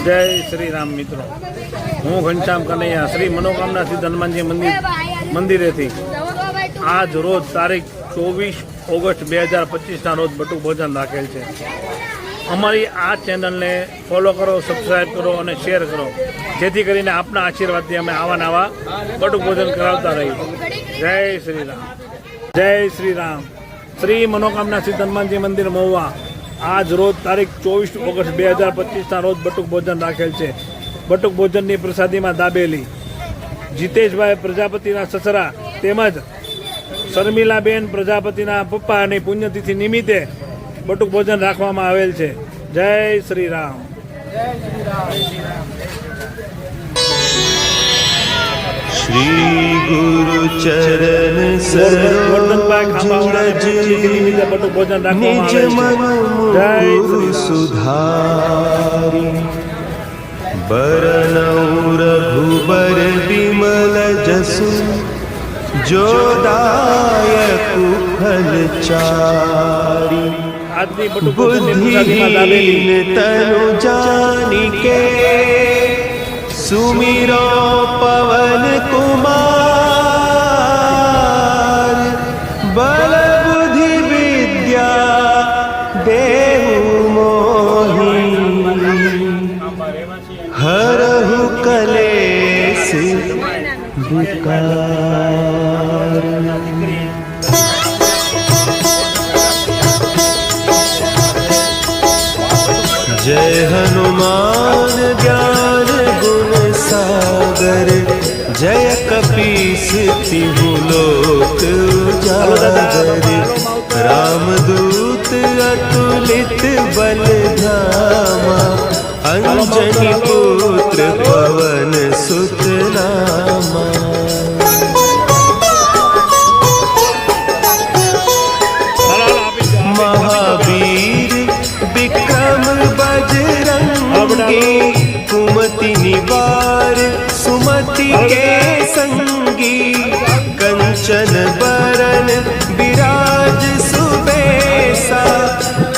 जय श्री राम मित्रों, हूँ घनश्याम कन्हैया श्री मनोकामना सिद्ध हनुमानजी मंदिरे थी आज रोज तारीख 24 ऑगस्ट 2025 रोज बटुक भोजन राखेल है। अमरी आ चेनल ने फॉलो करो, सब्सक्राइब करो और शेर करो, जेथी करीने आपना आशीर्वाद थी अमे आवा नवा बटुक भोजन करावता रही। जय श्री राम, जय श्री राम। श्री मनोकामना सिद्ध हनुमानजी मंदिर महुआ आज रोज तारीख 24 ऑगस्ट 2025 रोज बटुक भोजन राखेल है। बटुक भोजन की प्रसादी में दाबेली जितेशभाई प्रजापति ससरा तेमज शर्मिलाबेन प्रजापति पप्पा ने पुण्यतिथि निमित्ते बटुक भोजन राखवामां आवेल छे। जय श्री राम। श्री गुरु चरण निज मनु सुधारी बरनऊ रघुबर विमल जसु जो दायक फल चारी बुद्धिहीन तनु जानिके सुमिरो पवन कुमार बल बुद्धि विद्या देहु मोहि हरहु कलेश विकार। जय हनुमान ज्ञान गुण सागर जय कपीस तिहु लोक उजागर रामदूत अतुलित बल धामा अंजनी पुत्र पवन सुत नामा। महावीर विक्रम बजरंगी कुमति निवार सुमति के संगी कंचन बरन विराज सुबेसा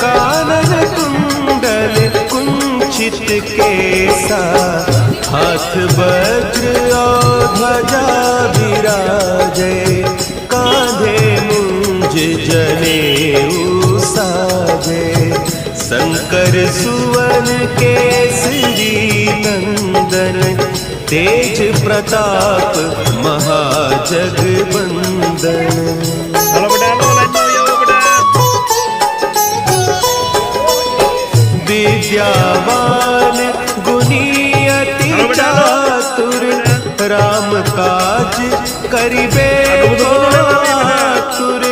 कानन कुंडल कुंचित केसा हाथ वज्र और ध्वजा विराजे कांधे मुंज जनेऊ साजे शंकर सुवन केसरी नंदन तेज प्रताप महाजगबंदन। विद्यावान गुणी अति चातुर राम काज करिबे को आतुर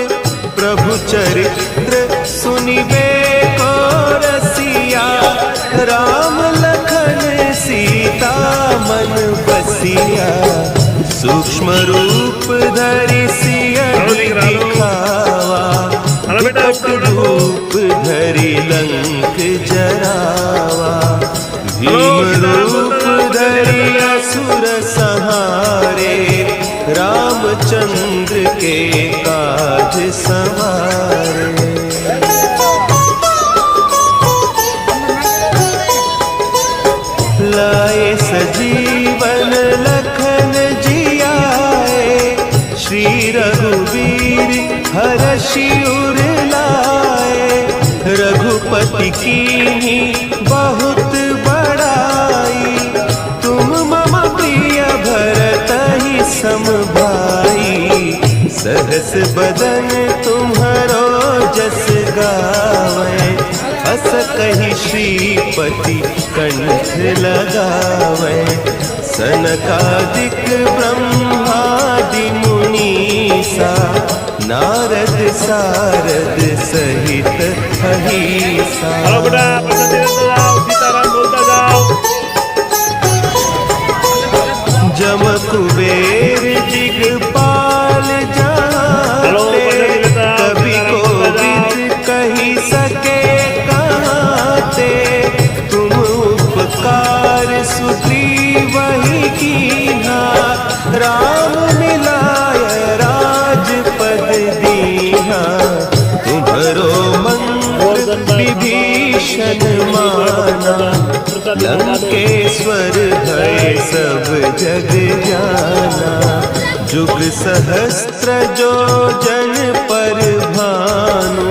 प्रभु चरित्र सुनिबे को रसिया राम लखन सीता मन बसिया सूक्ष्म रूप धरि सियहि दिखावा विकट रूप धरि लंक जरावा भीम रूप धरि असुर संहारे रामचंद्र के काज सवारे। लाए सजीवन लखन जियाए श्री रघुवीर हरषि उर लाए रघुपति कीन्ही बहुत बड़ाई तुम मम प्रिय भरतहि सम भाई सहस बदन तुम्हारो जस गावे अस कहि श्रीपति कंठ लगावे सनकादिक ब्रह्मादि मुनीसा नारद सारद सहित अहिसा। जम कुबेर दिगपाल जाते कभी कोविद कही सके कहते तुम उपकार सुग्रीव वही कीन्हा राम मिलाय राजपद दीन्हा तुम्हरो मंत्र विभीषण माना लंकेश्वर है सब जग जाना, जुग सहस्त्र जो जन पर भानु,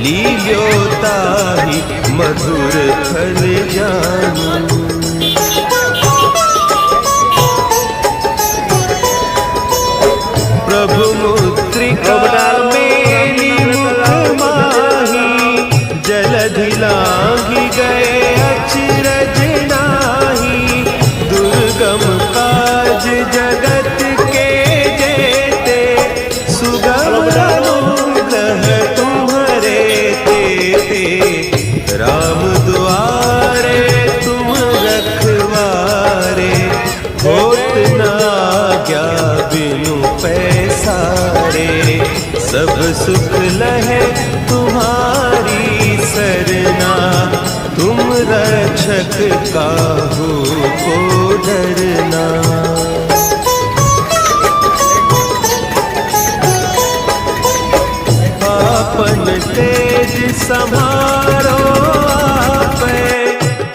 लील्योता ही मधुर फल जानू। प्रभु मुद्रिका मेली मुख माही, जलधि लांघि गए अचरज नाही, दुर्गम काज जगत के जेते, सुगम अनुग्रह तुम्हारे तेते, राम द्वारे तुम रखवारे, होत न आज्ञा बिनु पैसारे, सब सुख लहे तुम्हारी सरना, तुम रक्षक काहू को डरना। आपन तेज समारो आपे,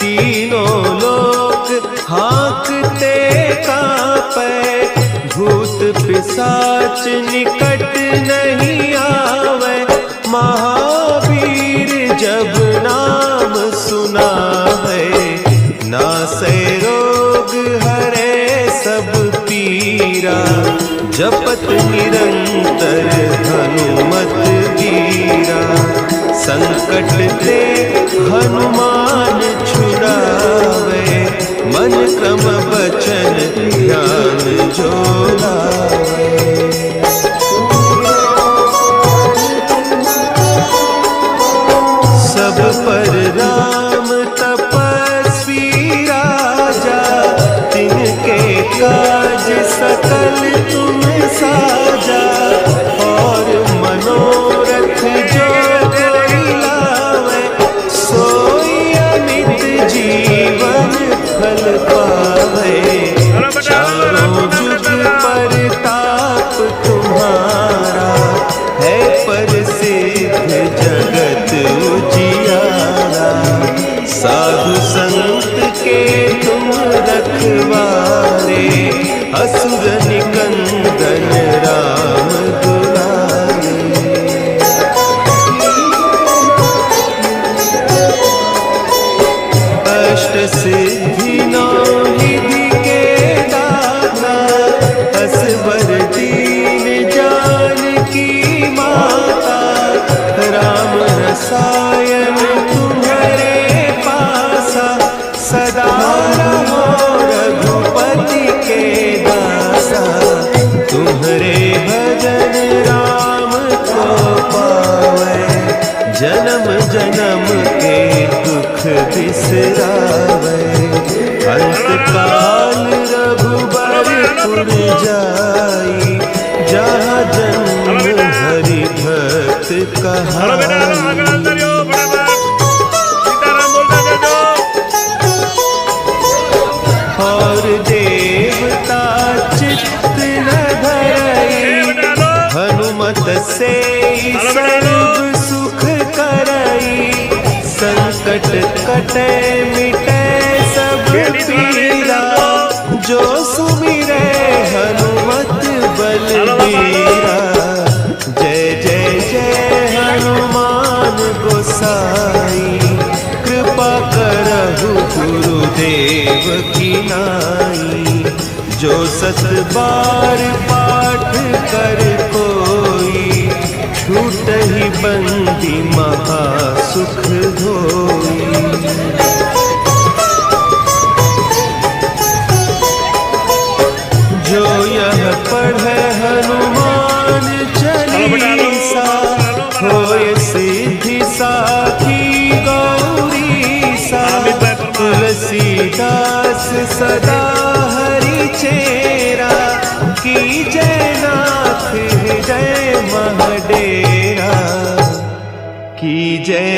तीनों लोक हाँकते कांपे, भूत पिशाच निकट नहीं आवे, महावीर जब नाम सुना है, नासै रोग हरे सब पीरा, जपत निरंतर हनुमत वीरा, संकट ते हनुमान छुड़ावे, मन क्रम बचन ध्यान जो लावे। सब पर राम तपस्वी राजा, तिनके काज सकल तुम साजा, और मनोरथ जो कोई लावे, सोई अमित जीवन फल पावे, चारों जुग परताप तुम्हारा, है प्रसिद्ध जगत उजियारा, साधु संत के तुम रखवारे, असुर निकंदन राम दुलारे। अष्ट सिद्धि नौ निधि के दाता, असवर दीन जानकी माता, राम रसायन तुम्हारे पासा, सदा रहो रघुपति के दासा, तुम्हारे भजन राम को पावे, जन्म जन्म के दुख बिसरावे, अंत काल रघुबरपुर जाई, जहाँ जन्म हरि भक्त कहाई। और देवता चित्त न धरई, हनुमत से सर्व सुख करई, संकट कटे मिटे सब पीरा, जो सुमिरे हनुमत बलबीरा। जय जय जय हनुमान गोसाई, कृपा करहु गुरुदेव की नाई, जो सत बार पाठ कर कोई, छूट ही बंदी महा सुख होई। जो यह पढ़े हनुमान चालीसा, होय सिद्धि साखी गौरीसा, तुलसीदास सदा हरि चेरा, की जय नाथ जय महडेरा, की जय।